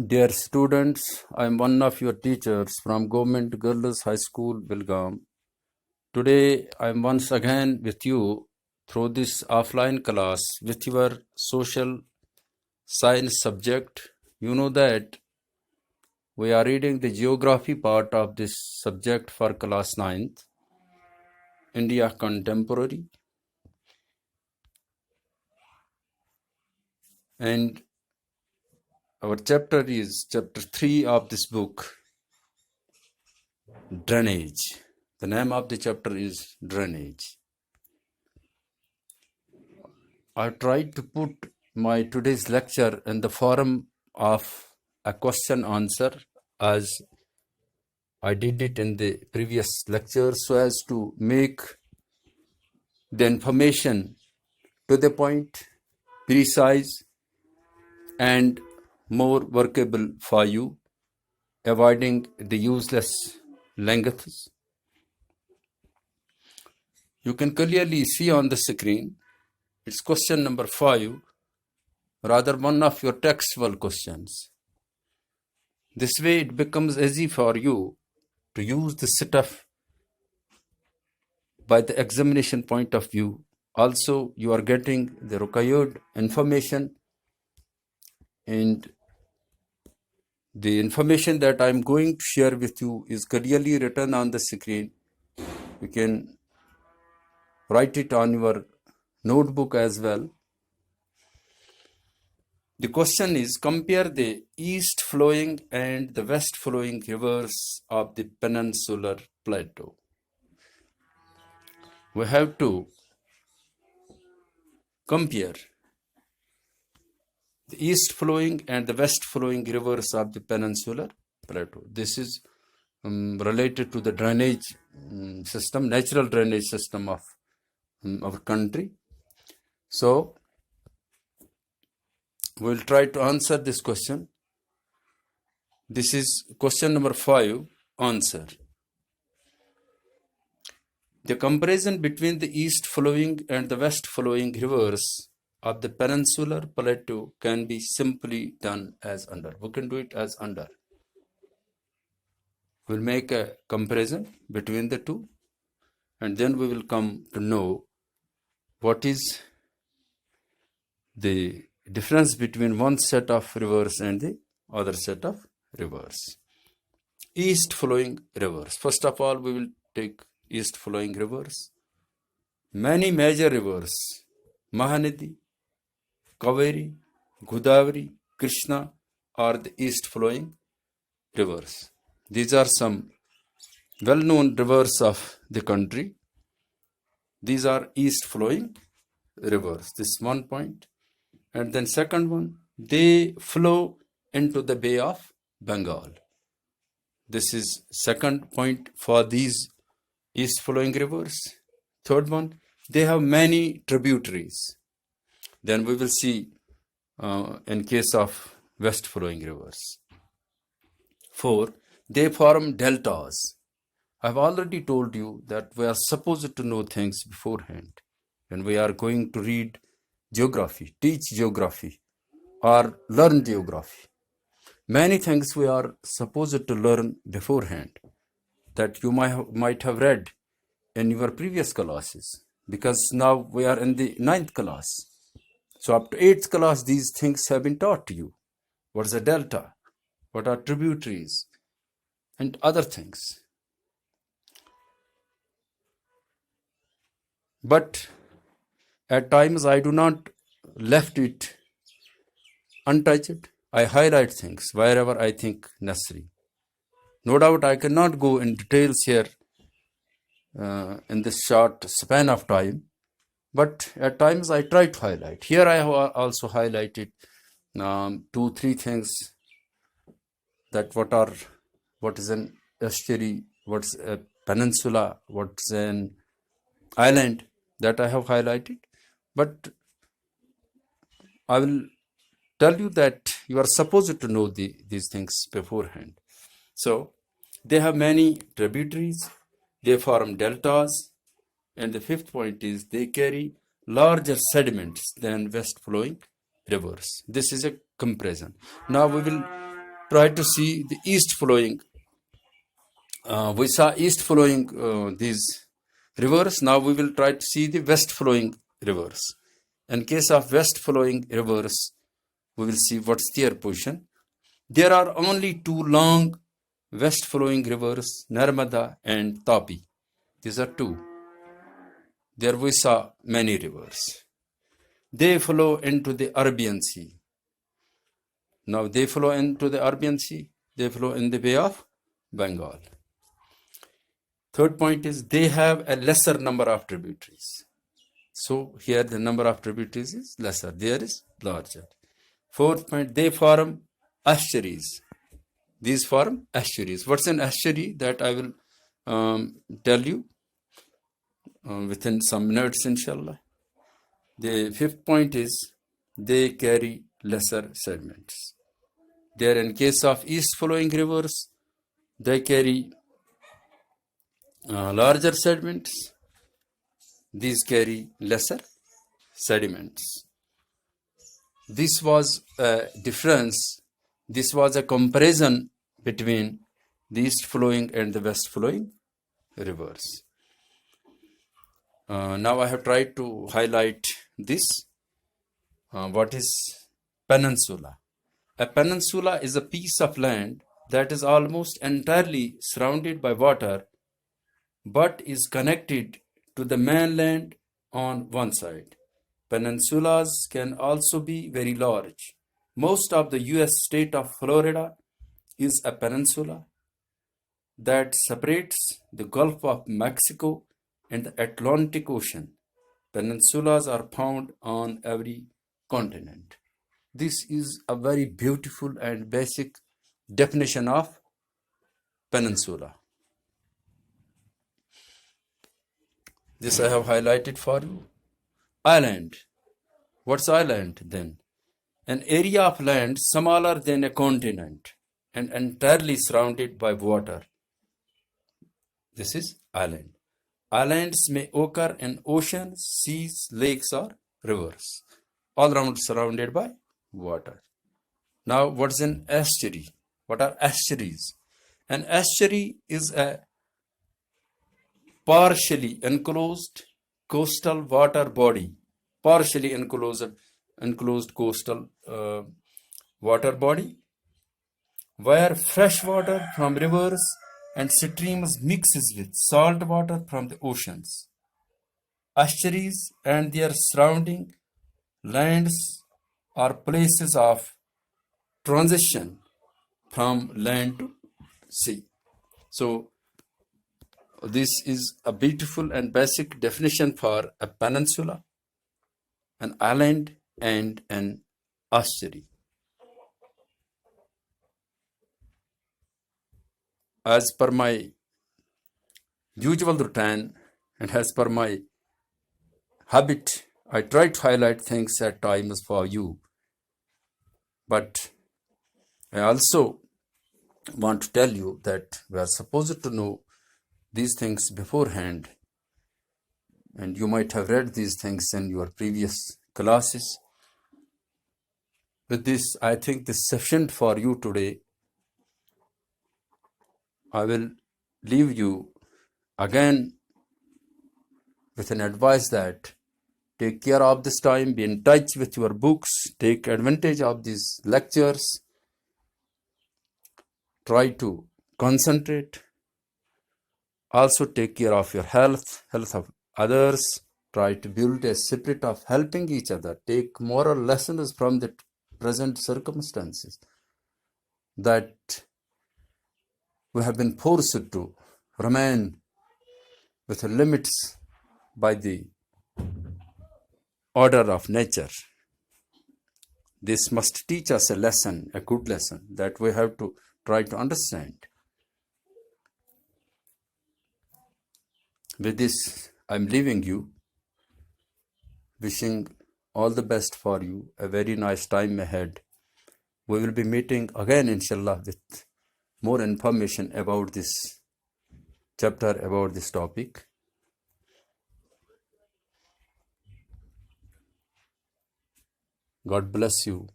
Dear students, I am one of your teachers from Government Girls High School, Belgaum. Today, I am once again with you through this offline class with your social science subject. You know that we are reading the geography part of this subject for class 9th, India Contemporary. And our chapter is chapter 3 of this book, Drainage. The name of the chapter is Drainage. I tried to put my today's lecture in the form of a question answer as I did it in the previous lecture so as to make the information to the point, precise and more workable for you, avoiding the useless lengths. You can clearly see on the screen, it's question number 5, rather one of your textual questions. This way it becomes easy for you to use the stuff by the examination point of view. Also, you are getting the required information, and the information that I am going to share with you is clearly written on the screen. You can write it on your notebook as well. The question is, compare the east flowing and the west flowing rivers of the peninsular plateau. We have to compare the east flowing and the west flowing rivers of the peninsular plateau. This is related to the drainage system, natural drainage system of our country. So, we will try to answer this question. This is question number 5, answer. The comparison between the east flowing and the west flowing rivers of the peninsular plateau can be simply done as under. We can do it as under. We'll make a comparison between the two, and then we will come to know what is the difference between one set of rivers and the other set of rivers. East flowing rivers. First of all, we will take east flowing rivers. Many major rivers, Mahanadi, Kaveri, Godavari, Krishna, are the east flowing rivers. These are some well-known rivers of the country. These are east flowing rivers. This is one point. And then second one, they flow into the Bay of Bengal. This is second point for these east flowing rivers. Third one, they have many tributaries. Then we will see in case of west flowing rivers. 4, they form deltas. I have already told you that we are supposed to know things beforehand when we are going to read geography, teach geography, or learn geography. Many things we are supposed to learn beforehand that you might have read in your previous classes, because now we are in the 9th class. So up to 8th class, these things have been taught to you. What is a delta? What are tributaries? And other things. But at times I do not left it untouched. I highlight things wherever I think necessary. No doubt I cannot go in details here in this short span of time, but at times I try to highlight. Here I have also highlighted 2-3 things, that what is an estuary, what's a peninsula, what's an island, that I have highlighted. But I will tell you that you are supposed to know these things beforehand. So they have many tributaries, they form deltas, and the 5th point is they carry larger sediments than west flowing rivers. This is a comparison. Now we will try to see the east flowing. We saw east flowing these rivers. Now we will try to see the west flowing rivers. In case of west flowing rivers, we will see what's their position. There are only two long west flowing rivers, Narmada and Tapi. These are two. There we saw many rivers. They flow into the Arabian Sea. Now they flow into the Arabian Sea. They flow in the Bay of Bengal. Third point is they have a lesser number of tributaries. So here the number of tributaries is lesser. There is larger. Fourth point, they form estuaries. These form estuaries. What's an estuary? That I will tell you within some minutes, inshallah. The fifth point is they carry lesser sediments. There, in case of east flowing rivers, they carry larger sediments. These carry lesser sediments. This was a difference. This was a comparison between the east flowing and the west flowing rivers. Now I have tried to highlight this. What is peninsula? A peninsula is a piece of land that is almost entirely surrounded by water but is connected to the mainland on one side. Peninsulas can also be very large. Most of the US state of Florida is a peninsula that separates the Gulf of Mexico and the Atlantic Ocean. Peninsulas are found on every continent. This is a very beautiful and basic definition of peninsula. This I have highlighted for you. Island. What's island then? An area of land smaller than a continent and entirely surrounded by water. This is island. Islands may occur in oceans, seas, lakes, or rivers, all around surrounded by water. Now, what's an estuary? What are estuaries? An estuary is a partially enclosed coastal water body. Partially enclosed coastal water body where fresh water from rivers and streams mixes with salt water from the oceans. Estuaries and their surrounding lands are places of transition from land to sea. So this is a beautiful and basic definition for a peninsula, an island, and an estuary. As per my usual routine and as per my habit, I try to highlight things at times for you. But I also want to tell you that we are supposed to know these things beforehand. And you might have read these things in your previous classes. With this, I think this is sufficient for you today. I will leave you again with an advice that take care of this time, be in touch with your books, take advantage of these lectures, try to concentrate, also take care of your health of others, try to build a spirit of helping each other, take moral lessons from the present circumstances that we have been forced to remain with limits by the order of nature. This must teach us a lesson, a good lesson that we have to try to understand. With this, I'm leaving you, wishing all the best for you, a very nice time ahead. We will be meeting again, inshallah, with more information about this chapter, about this topic. God bless you.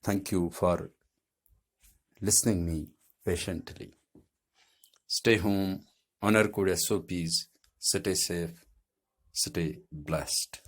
Thank you for listening me patiently. Stay home, honor code SOPs, stay safe, stay blessed.